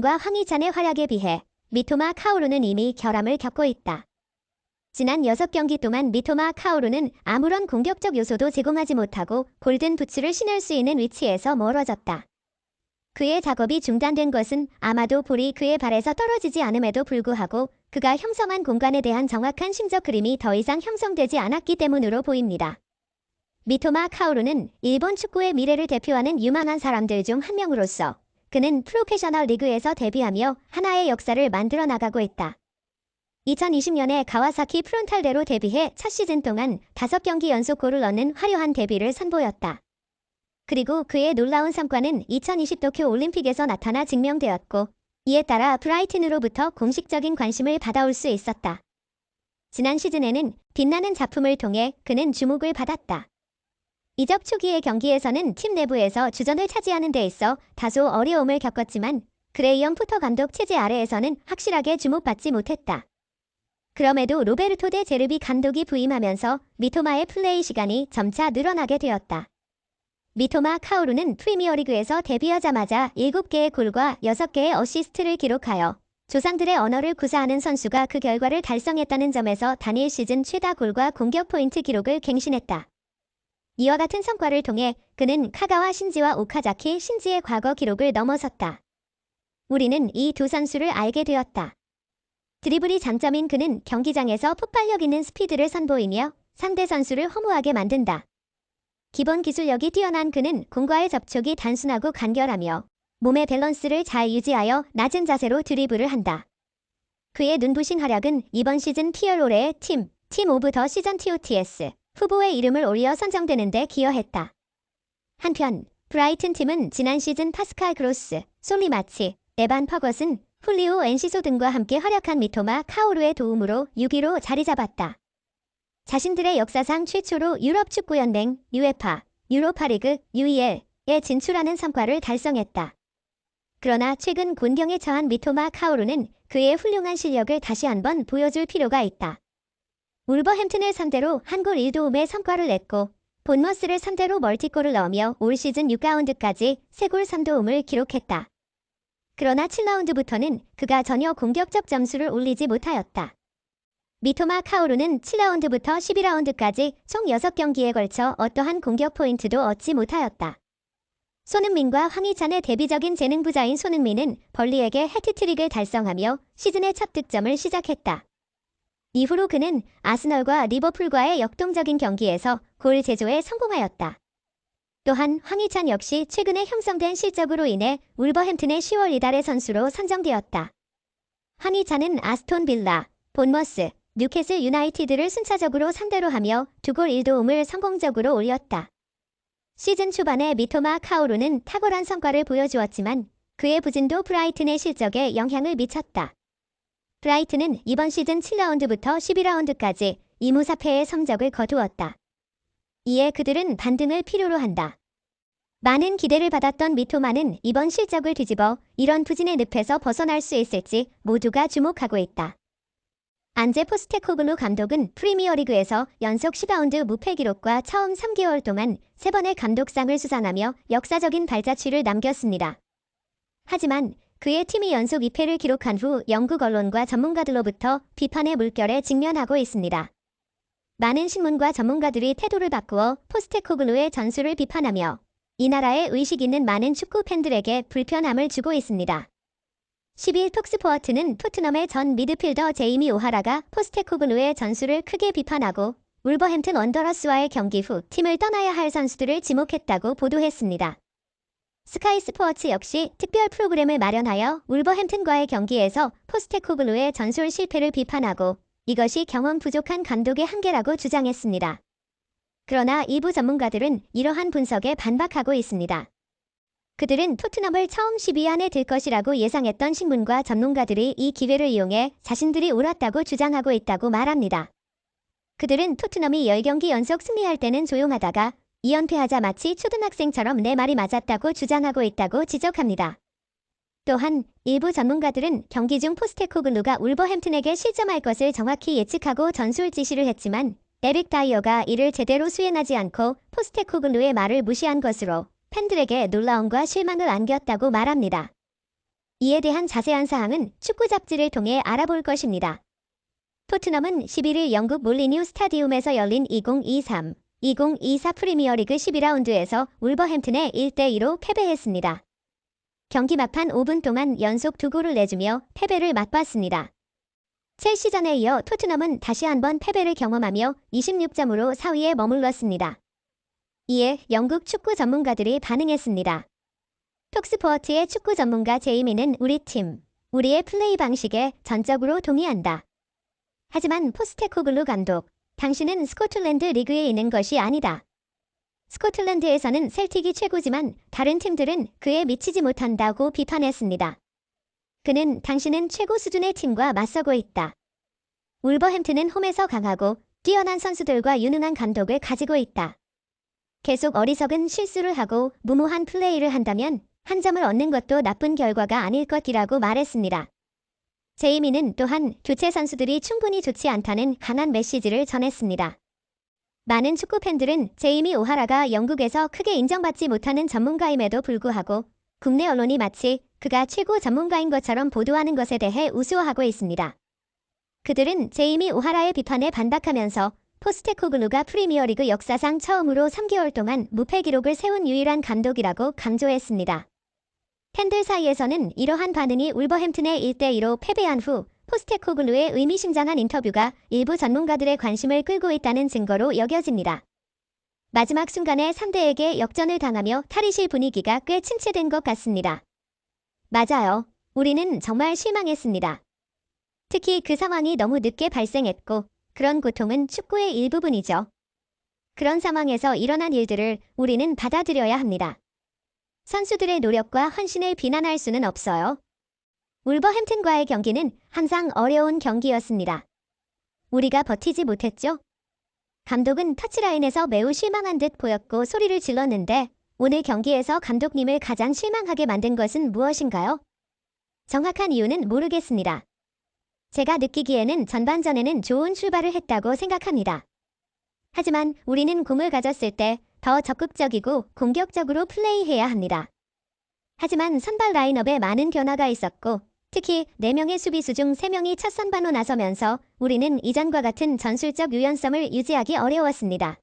손흥민과 황희찬의 활약에 비해 미토마 카오루는 이미 결함을 겪고 있다. 지난 6경기 동안 미토마 카오루는 아무런 공격적 요소도 제공하지 못하고 골든 부츠를 신을 수 있는 위치에서 멀어졌다. 그의 작업이 중단된 것은 아마도 볼이 그의 발에서 떨어지지 않음에도 불구하고 그가 형성한 공간에 대한 정확한 심적 그림이 더 이상 형성되지 않았기 때문으로 보입니다. 미토마 카오루는 일본 축구의 미래를 대표하는 유망한 사람들 중 한 명으로서 그는 프로페셔널 리그에서 데뷔하며 하나의 역사를 만들어 나가고 있다. 2020년에 가와사키 프론탈대로 데뷔해 첫 시즌 동안 5경기 연속 골을 넣는 화려한 데뷔를 선보였다. 그리고 그의 놀라운 성과는 2020 도쿄 올림픽에서 나타나 증명되었고 이에 따라 브라이튼으로부터 공식적인 관심을 받아올 수 있었다. 지난 시즌에는 빛나는 작품을 통해 그는 주목을 받았다. 이적 초기의 경기에서는 팀 내부에서 주전을 차지하는 데 있어 다소 어려움을 겪었지만 그레이엄 포터 감독 체제 아래에서는 확실하게 주목받지 못했다. 그럼에도 로베르토 데 제르비 감독이 부임하면서 미토마의 플레이 시간이 점차 늘어나게 되었다. 미토마 카오루는 프리미어리그에서 데뷔하자마자 7개의 골과 6개의 어시스트를 기록하여 조상들의 언어를 구사하는 선수가 그 결과를 달성했다는 점에서 단일 시즌 최다 골과 공격 포인트 기록을 갱신했다. 이와 같은 성과를 통해 그는 카가와 신지와 오카자키 신지의 과거 기록을 넘어섰다. 우리는 이 두 선수를 알게 되었다. 드리블이 장점인 그는 경기장에서 폭발력 있는 스피드를 선보이며 상대 선수를 허무하게 만든다. 기본 기술력이 뛰어난 그는 공과의 접촉이 단순하고 간결하며 몸의 밸런스를 잘 유지하여 낮은 자세로 드리블을 한다. 그의 눈부신 활약은 이번 시즌 피어로레의 팀 오브 더 시즌 TOTS 후보의 이름을 올려 선정되는 데 기여했다. 한편 브라이튼 팀은 지난 시즌 파스칼 그로스, 솔리마치, 에반 퍼거슨, 훌리오 엔시소 등과 함께 활약한 미토마 카오루의 도움으로 6위로 자리 잡았다. 자신들의 역사상 최초로 유럽축구연맹, UEFA, 유로파리그, UEL에 진출하는 성과를 달성했다. 그러나 최근 곤경에 처한 미토마 카오루는 그의 훌륭한 실력을 다시 한번 보여줄 필요가 있다. 울버햄튼을 상대로 한 골 1도움의 성과를 냈고 본머스를 상대로 멀티골을 넣으며 올 시즌 6라운드까지 3골 3도움을 기록했다. 그러나 7라운드부터는 그가 전혀 공격적 점수를 올리지 못하였다. 미토마 카오루는 7라운드부터 12라운드까지 총 6경기에 걸쳐 어떠한 공격 포인트도 얻지 못하였다. 손흥민과 황희찬의 대비적인 재능 부자인 손흥민은 벌리에게 해트트릭을 달성하며 시즌의 첫 득점을 시작했다. 이후로 그는 아스널과 리버풀과의 역동적인 경기에서 골 제조에 성공하였다. 또한 황희찬 역시 최근에 형성된 실적으로 인해 울버햄튼의 10월 이달의 선수로 선정되었다. 황희찬은 아스톤 빌라, 본머스, 뉴캐슬 유나이티드를 순차적으로 상대로 하며 2골 1도움을 성공적으로 올렸다. 시즌 초반에 미토마 카오루는 탁월한 성과를 보여주었지만 그의 부진도 브라이튼의 실적에 영향을 미쳤다. 브라이튼은 이번 시즌 7라운드부터 12라운드까지 2무4패의 성적을 거두었다. 이에 그들은 반등을 필요로 한다. 많은 기대를 받았던 미토마는 이번 실적을 뒤집어 이런 부진의 늪에서 벗어날 수 있을지 모두가 주목하고 있다. 안제 포스테코글루 감독은 프리미어리그에서 연속 10라운드 무패 기록과 처음 3개월 동안 3번의 감독상을 수상하며 역사적인 발자취를 남겼습니다. 하지만 그의 팀이 연속 2패를 기록한 후 영국 언론과 전문가들로부터 비판의 물결에 직면하고 있습니다. 많은 신문과 전문가들이 태도를 바꾸어 포스테코글루의 전술을 비판하며 이 나라에 의식 있는 많은 축구 팬들에게 불편함을 주고 있습니다. 10일 톡스포어트는 토트넘의 전 미드필더 제이미 오하라가 포스테코글루의 전술을 크게 비판하고 울버햄튼 원더러스와의 경기 후 팀을 떠나야 할 선수들을 지목했다고 보도했습니다. 스카이 스포츠 역시 특별 프로그램을 마련하여 울버햄튼과의 경기에서 포스테코글루의 전술 실패를 비판하고 이것이 경험 부족한 감독의 한계라고 주장했습니다. 그러나 일부 전문가들은 이러한 분석에 반박하고 있습니다. 그들은 토트넘을 처음 10위 안에 들 것이라고 예상했던 신문과 전문가들이 이 기회를 이용해 자신들이 옳았다고 주장하고 있다고 말합니다. 그들은 토트넘이 10경기 연속 승리할 때는 조용하다가 2연패하자 마치 초등학생처럼 내 말이 맞았다고 주장하고 있다고 지적합니다. 또한 일부 전문가들은 경기 중 포스테코글루가 울버햄튼에게 실점할 것을 정확히 예측하고 전술 지시를 했지만 에릭 다이어가 이를 제대로 수행하지 않고 포스테코글루의 말을 무시한 것으로 팬들에게 놀라움과 실망을 안겼다고 말합니다. 이에 대한 자세한 사항은 축구 잡지를 통해 알아볼 것입니다. 토트넘은 11일 영국 몰리뉴 스타디움에서 열린 2023-2024 프리미어리그 12라운드에서 울버햄튼에 1대2로 패배했습니다. 경기 막판 5분 동안 연속 2골을 내주며 패배를 맛봤습니다. 첼시전에 이어 토트넘은 다시 한번 패배를 경험하며 26점으로 4위에 머물렀습니다. 이에 영국 축구 전문가들이 반응했습니다. 톡스포어트의 축구 전문가 제이미는 우리의 플레이 방식에 전적으로 동의한다. 하지만 포스테코글루 감독, 당신은 스코틀랜드 리그에 있는 것이 아니다. 스코틀랜드에서는 셀틱이 최고지만 다른 팀들은 그에 미치지 못한다고 비판했습니다. 당신은 최고 수준의 팀과 맞서고 있다. 울버햄튼은 홈에서 강하고 뛰어난 선수들과 유능한 감독을 가지고 있다. 계속 어리석은 실수를 하고 무모한 플레이를 한다면 한 점을 얻는 것도 나쁜 결과가 아닐 것이라고 말했습니다. 제이미는 또한 교체 선수들이 충분히 좋지 않다는 강한 메시지를 전했습니다. 많은 축구 팬들은 제이미 오하라가 영국에서 크게 인정받지 못하는 전문가임에도 불구하고 국내 언론이 마치 그가 최고 전문가인 것처럼 보도하는 것에 대해 우스워하고 있습니다. 그들은 제이미 오하라의 비판에 반박하면서 포스테코글루가 프리미어리그 역사상 처음으로 3개월 동안 무패 기록을 세운 유일한 감독이라고 강조했습니다. 팬들 사이에서는 이러한 반응이 울버햄튼의 1대2로 패배한 후 포스테코글루의 의미심장한 인터뷰가 일부 전문가들의 관심을 끌고 있다는 증거로 여겨집니다. 마지막 순간에 상대에게 역전을 당하며 탈의실 분위기가 꽤 침체된 것 같습니다. 맞아요. 우리는 정말 실망했습니다. 특히 그 상황이 너무 늦게 발생했고 그런 고통은 축구의 일부분이죠. 그런 상황에서 일어난 일들을 우리는 받아들여야 합니다. 선수들의 노력과 헌신을 비난할 수는 없어요. 울버햄튼과의 경기는 항상 어려운 경기였습니다. 우리가 버티지 못했죠? 감독은 터치라인에서 매우 실망한 듯 보였고 소리를 질렀는데 오늘 경기에서 감독님을 가장 실망하게 만든 것은 무엇인가요? 정확한 이유는 모르겠습니다. 제가 느끼기에는 전반전에는 좋은 출발을 했다고 생각합니다. 하지만 우리는 공을 가졌을 때 더 적극적이고 공격적으로 플레이해야 합니다. 하지만 선발 라인업에 많은 변화가 있었고 특히 4명의 수비수 중 3명이 첫 선발로 나서면서 우리는 이전과 같은 전술적 유연성을 유지하기 어려웠습니다.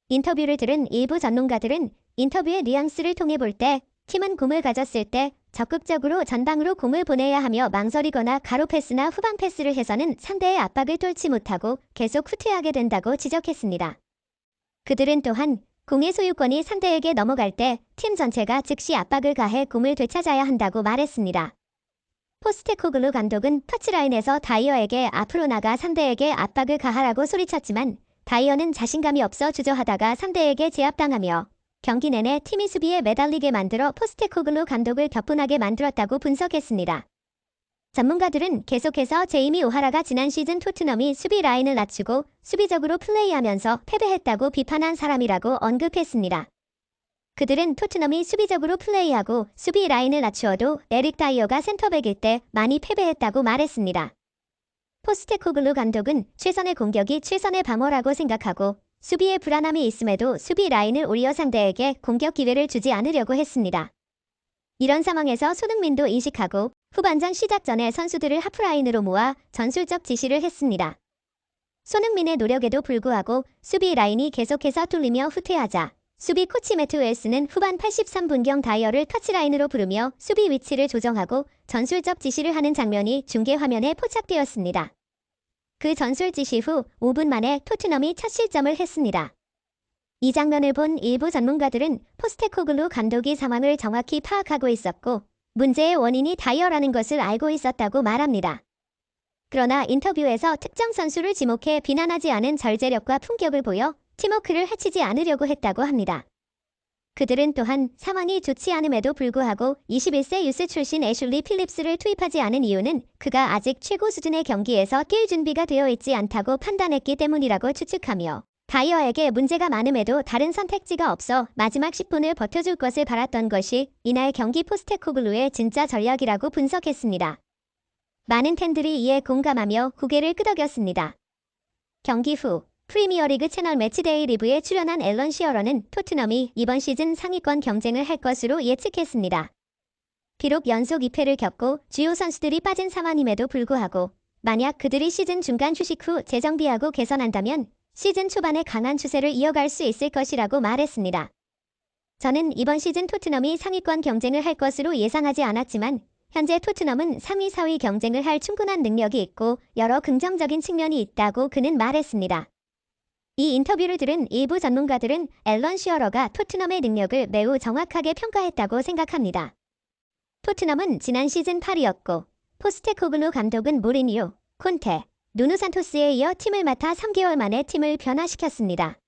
인터뷰를 들은 일부 전문가들은 인터뷰의 뉘앙스를 통해 볼 때 팀은 공을 가졌을 때 적극적으로 전방으로 공을 보내야 하며 망설이거나 가로 패스나 후방 패스를 해서는 상대의 압박을 뚫지 못하고 계속 후퇴하게 된다고 지적했습니다. 그들은 또한 공의 소유권이 상대에게 넘어갈 때 팀 전체가 즉시 압박을 가해 공을 되찾아야 한다고 말했습니다. 포스테코글루 감독은 터치라인에서 다이어에게 앞으로 나가 상대에게 압박을 가하라고 소리쳤지만 다이어는 자신감이 없어 주저하다가 상대에게 제압당하며 경기 내내 팀이 수비에 매달리게 만들어 포스테코글루 감독을 격분하게 만들었다고 분석했습니다. 전문가들은 계속해서 제이미 오하라가 지난 시즌 토트넘이 수비 라인을 낮추고 수비적으로 플레이하면서 패배했다고 비판한 사람이라고 언급했습니다. 그들은 토트넘이 수비적으로 플레이하고 수비 라인을 낮추어도 에릭 다이어가 센터백일 때 많이 패배했다고 말했습니다. 포스테코글루 감독은 최선의 공격이 최선의 방어라고 생각하고 수비에 불안함이 있음에도 수비 라인을 올려 상대에게 공격 기회를 주지 않으려고 했습니다. 이런 상황에서 손흥민도 인식하고 후반전 시작 전에 선수들을 하프라인으로 모아 전술적 지시를 했습니다. 손흥민의 노력에도 불구하고 수비 라인이 계속해서 뚫리며 후퇴하자 수비 코치 매트 웰스는 후반 83분경 다이어를 터치라인으로 부르며 수비 위치를 조정하고 전술적 지시를 하는 장면이 중계 화면에 포착되었습니다. 그 전술 지시 후 5분 만에 토트넘이 첫 실점을 했습니다. 이 장면을 본 일부 전문가들은 포스테코글루 감독이 상황을 정확히 파악하고 있었고 문제의 원인이 다이어라는 것을 알고 있었다고 말합니다. 그러나 인터뷰에서 특정 선수를 지목해 비난하지 않은 절제력과 품격을 보여 팀워크를 해치지 않으려고 했다고 합니다. 그들은 또한 상황이 좋지 않음에도 불구하고 21세 유스 출신 애슐리 필립스를 투입하지 않은 이유는 그가 아직 최고 수준의 경기에서 뛸 준비가 되어 있지 않다고 판단했기 때문이라고 추측하며 다이어에게 문제가 많음에도 다른 선택지가 없어 마지막 10분을 버텨줄 것을 바랐던 것이 이날 경기 포스테코글루의 진짜 전략이라고 분석했습니다. 많은 팬들이 이에 공감하며 고개를 끄덕였습니다. 경기 후 프리미어리그 채널 매치데이 리뷰에 출연한 앨런 시어러는 토트넘이 이번 시즌 상위권 경쟁을 할 것으로 예측했습니다. 비록 연속 2패를 겪고 주요 선수들이 빠진 상황임에도 불구하고 만약 그들이 시즌 중간 휴식 후 재정비하고 개선한다면 시즌 초반에 강한 추세를 이어갈 수 있을 것이라고 말했습니다. 저는 이번 시즌 토트넘이 상위권 경쟁을 할 것으로 예상하지 않았지만 현재 토트넘은 상위 4위 경쟁을 할 충분한 능력이 있고 여러 긍정적인 측면이 있다고 그는 말했습니다. 이 인터뷰를 들은 일부 전문가들은 앨런 시어러가 토트넘의 능력을 매우 정확하게 평가했다고 생각합니다. 토트넘은 지난 시즌 8위였고 포스테코글루 감독은 모리니오, 콘테, 누누 산토스에 이어 팀을 맡아 3개월 만에 팀을 변화시켰습니다.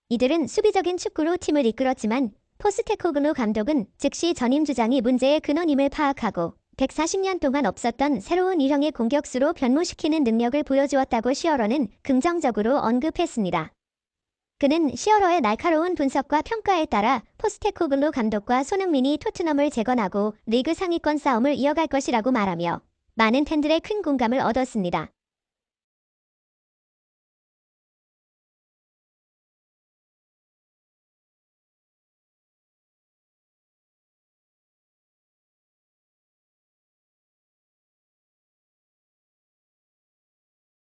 이들은 수비적인 축구로 팀을 이끌었지만 포스테코글루 감독은 즉시 전임 주장이 문제의 근원임을 파악하고 140년 동안 없었던 새로운 유형의 공격수로 변모시키는 능력을 보여주었다고 시어러는 긍정적으로 언급했습니다. 그는 시어러의 날카로운 분석과 평가에 따라 포스테코글루 감독과 손흥민이 토트넘을 재건하고 리그 상위권 싸움을 이어갈 것이라고 말하며 많은 팬들의 큰 공감을 얻었습니다.